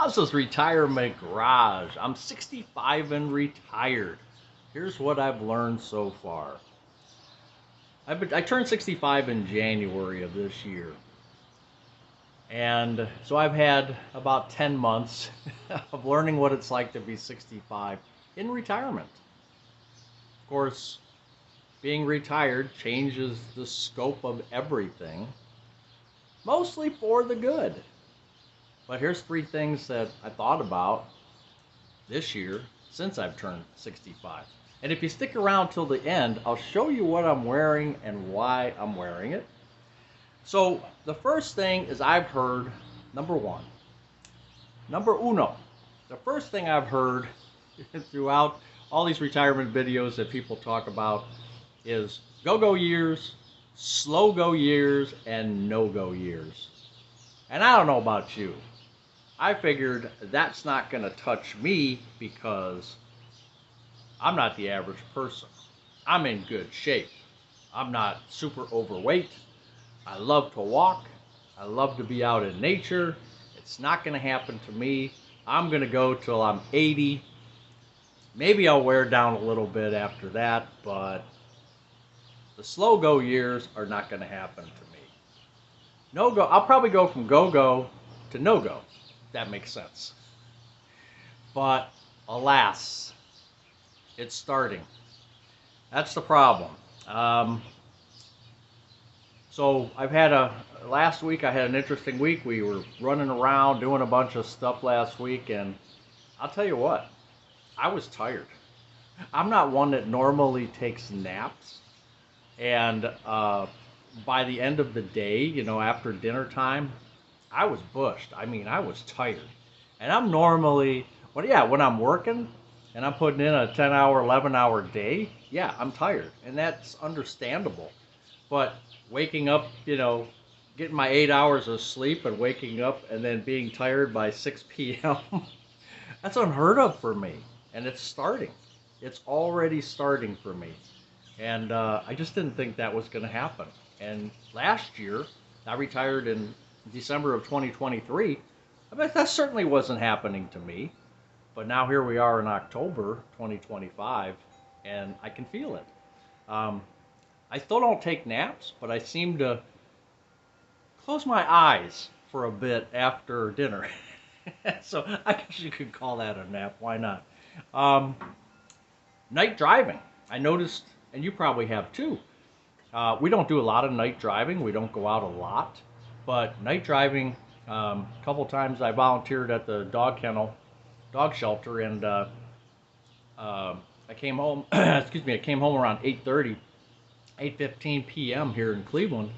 Buzz's Retirement Garage. I'm 65 and retired. Here's what I've learned so far. I turned 65 in January of this year. And so I've had about 10 months of learning what it's like to be 65 in retirement. Of course, being retired changes the scope of everything, mostly for the good. But here's 3 things that I thought about this year since I've turned 65. And if you stick around till the end, I'll show you what I'm wearing and why I'm wearing it. So the first thing is I've heard, number uno, the first thing I've heard throughout all these retirement videos that people talk about is go-go years, slow-go years, and no-go years. And I don't know about you. I figured that's not going to touch me because I'm not the average person. I'm in good shape. I'm not super overweight. I love to walk. I love to be out in nature. It's not going to happen to me. I'm going to go till I'm 80. Maybe I'll wear down a little bit after that, but the slow go years are not going to happen to me. No go. I'll probably go from go-go to no-go. That makes sense. But alas, it's starting. That's the problem. So last week I had an interesting week. We were running around doing a bunch of stuff last week, and I'll tell you what, I was tired. I'm not one that normally takes naps, and by the end of the day, after dinner time, I was bushed. I mean, I was tired. And I'm normally, when I'm working and I'm putting in a 10-hour, 11-hour day, yeah, I'm tired. And that's understandable. But waking up, getting my 8 hours of sleep and waking up and then being tired by 6 p.m., that's unheard of for me. And it's starting. It's already starting for me. And I just didn't think that was going to happen. And last year, I retired in December of 2023. I bet that certainly wasn't happening to me. But now here we are in October 2025, and I can feel it. I still don't take naps, but I seem to close my eyes for a bit after dinner. So I guess you could call that a nap. Why not? Night driving. I noticed, and you probably have too. We don't do a lot of night driving. We don't go out a lot. But night driving, a couple times I volunteered at the dog shelter, and I came home, excuse me, I came home around 8:15 p.m. here in Cleveland,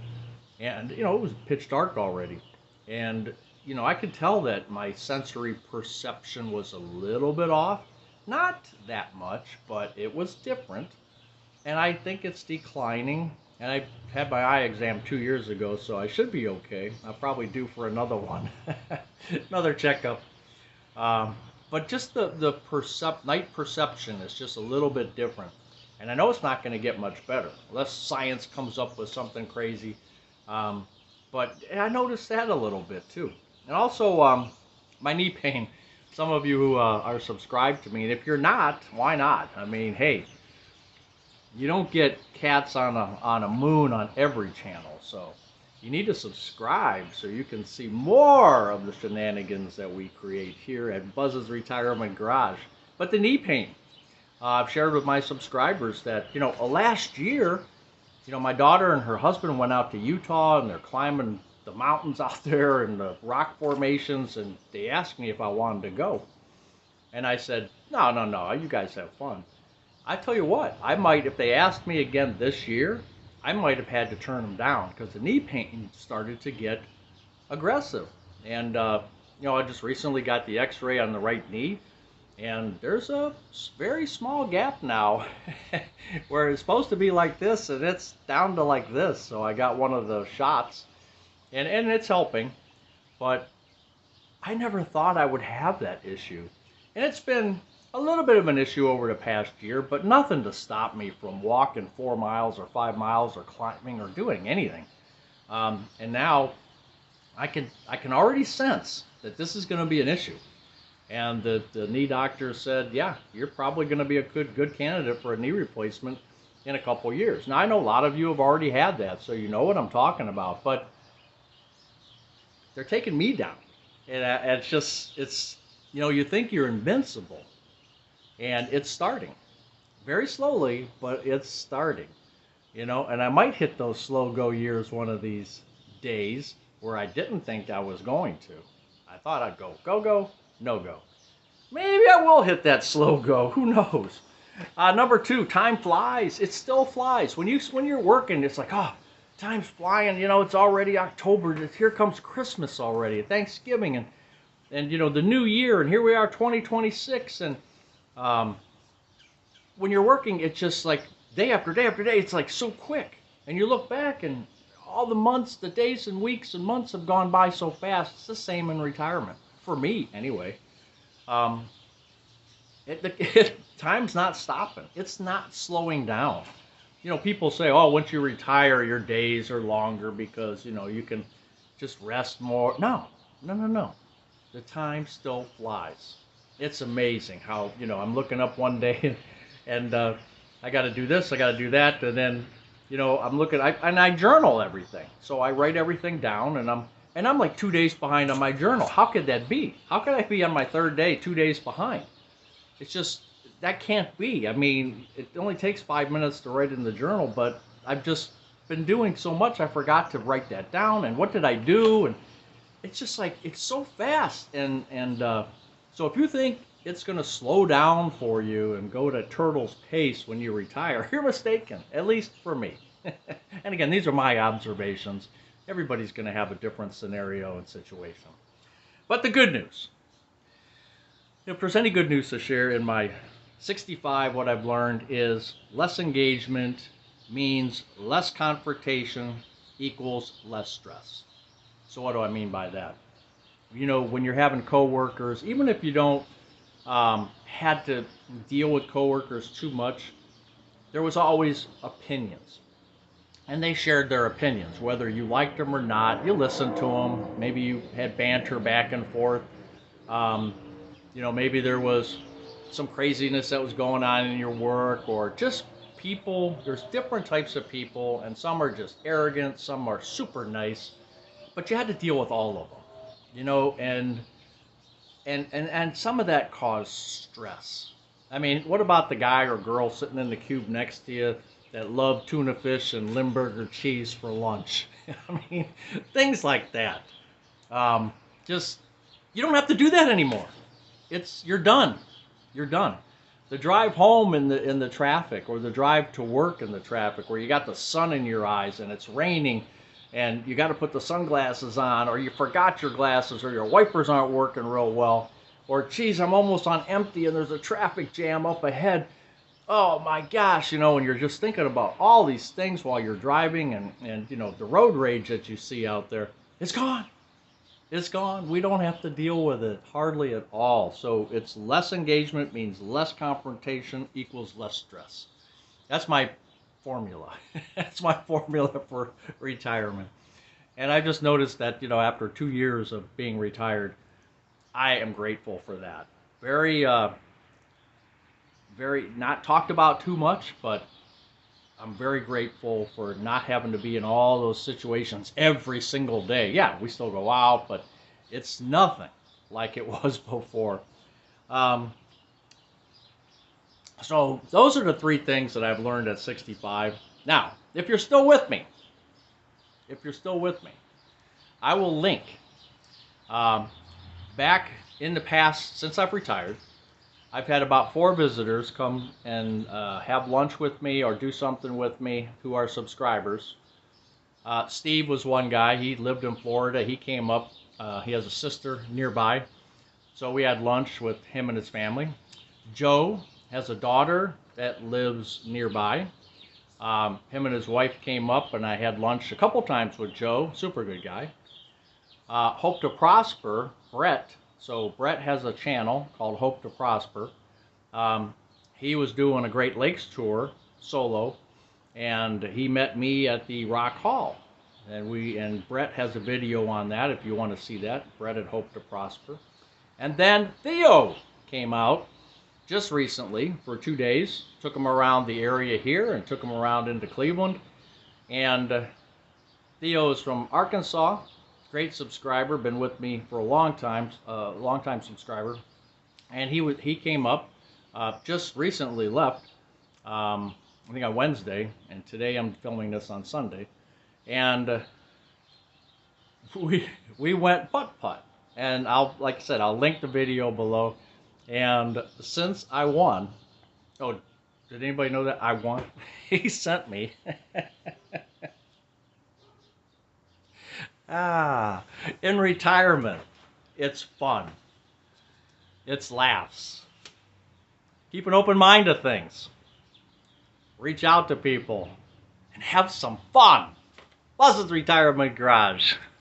and, it was pitch dark already. And, I could tell that my sensory perception was a little bit off. Not that much, but it was different. And I think it's declining. And I had my eye exam 2 years ago, so I should be okay. I'll probably due for another one, another checkup. But just the night perception is just a little bit different. And I know it's not going to get much better unless science comes up with something crazy. But I noticed that a little bit too. And also my knee pain. Some of you who are subscribed to me, and if you're not, why not? I mean, hey, you don't get cats on a moon on every channel, so you need to subscribe so you can see more of the shenanigans that we create here at Buzz's Retirement Garage. But the knee pain, I've shared with my subscribers that, last year, my daughter and her husband went out to Utah, and they're climbing the mountains out there and the rock formations, and they asked me if I wanted to go. And I said, no, you guys have fun. I tell you what, I might, if they asked me again this year, I might have had to turn them down because the knee pain started to get aggressive. And, I just recently got the x-ray on the right knee, and there's a very small gap now where it's supposed to be like this, and it's down to like this. So I got one of the shots, and it's helping, but I never thought I would have that issue. And it's been a little bit of an issue over the past year, but nothing to stop me from walking 4 miles or 5 miles or climbing or doing anything. And now I can already sense that this is going to be an issue. And the knee doctor said, yeah, you're probably going to be a good candidate for a knee replacement in a couple years. Now, I know a lot of you have already had that, so you know what I'm talking about, but they're taking me down. And it's just, you think you're invincible, and it's starting. Very slowly, but it's starting. And I might hit those slow go years one of these days where I didn't think I was going to. I thought I'd go, no go. Maybe I will hit that slow go. Who knows? Number 2, time flies. It still flies. When you're working, it's like, oh, time's flying. It's already October. Here comes Christmas already, Thanksgiving, and the new year, and here we are, 2026. And when you're working, it's just like day after day after day. It's like so quick, and you look back, and all the months, the days and weeks and months have gone by so fast. It's the same in retirement, for me anyway. Time's not stopping. It's not slowing down. People say, oh, once you retire, your days are longer because, you can just rest more. No. The time still flies. It's amazing how, I'm looking up one day and I got to do this, I got to do that. And then, I'm looking, and I journal everything. So I write everything down, and I'm like 2 days behind on my journal. How could that be? How could I be on my 3rd day, 2 days behind? It's just, that can't be. I mean, it only takes 5 minutes to write in the journal, but I've just been doing so much, I forgot to write that down. And what did I do? And it's just like, it's so fast. And so if you think it's going to slow down for you and go at a turtle's pace when you retire, you're mistaken, at least for me. And again, these are my observations. Everybody's going to have a different scenario and situation. But the good news, if there's any good news to share in my 65, what I've learned is less engagement means less confrontation equals less stress. So what do I mean by that? When you're having coworkers, even if you don't had to deal with coworkers too much, there was always opinions. And they shared their opinions, whether you liked them or not. You listened to them. Maybe you had banter back and forth. Maybe there was some craziness that was going on in your work, or just people. There's different types of people, and some are just arrogant, some are super nice, but you had to deal with all of them, and some of that caused stress. I mean, what about the guy or girl sitting in the cube next to you that loved tuna fish and Limburger cheese for lunch? I mean, things like that. Just, you don't have to do that anymore. You're done. You're done. The drive home in the traffic, or the drive to work in the traffic, where you got the sun in your eyes and it's raining, and you got to put the sunglasses on, or you forgot your glasses, or your wipers aren't working real well, or geez, I'm almost on empty and there's a traffic jam up ahead. Oh my gosh, and you're just thinking about all these things while you're driving, and the road rage that you see out there, it's gone. It's gone. We don't have to deal with it hardly at all. So it's less engagement means less confrontation equals less stress. That's my formula. That's my formula for retirement. And I just noticed that, after 2 years of being retired, I am grateful for that. Very, very not talked about too much, but I'm very grateful for not having to be in all those situations every single day. Yeah, we still go out, but it's nothing like it was before. So those are the 3 things that I've learned at 65. Now, if you're still with me, I will link back in the past, since I've retired, I've had about 4 visitors come and have lunch with me or do something with me who are subscribers. Steve was one guy. He lived in Florida. He came up. He has a sister nearby. So we had lunch with him and his family. Joe has a daughter that lives nearby. Him and his wife came up, and I had lunch a couple times with Joe. Super good guy. Hope to Prosper, Brett. So Brett has a channel called Hope to Prosper. He was doing a Great Lakes tour solo, and he met me at the Rock Hall. And Brett has a video on that if you want to see that. Brett at Hope to Prosper. And then Theo came out just recently for 2 days. Took him around the area here and took him around into Cleveland. And Theo is from Arkansas. Great subscriber, been with me for a long time subscriber. And he came up, just recently left, I think on Wednesday, and today I'm filming this on Sunday. And we went putt. And like I said, I'll link the video below. And since I won, oh, did anybody know that I won? He sent me. In retirement, it's fun. It's laughs. Keep an open mind to things. Reach out to people and have some fun. Buzz's Retirement Garage.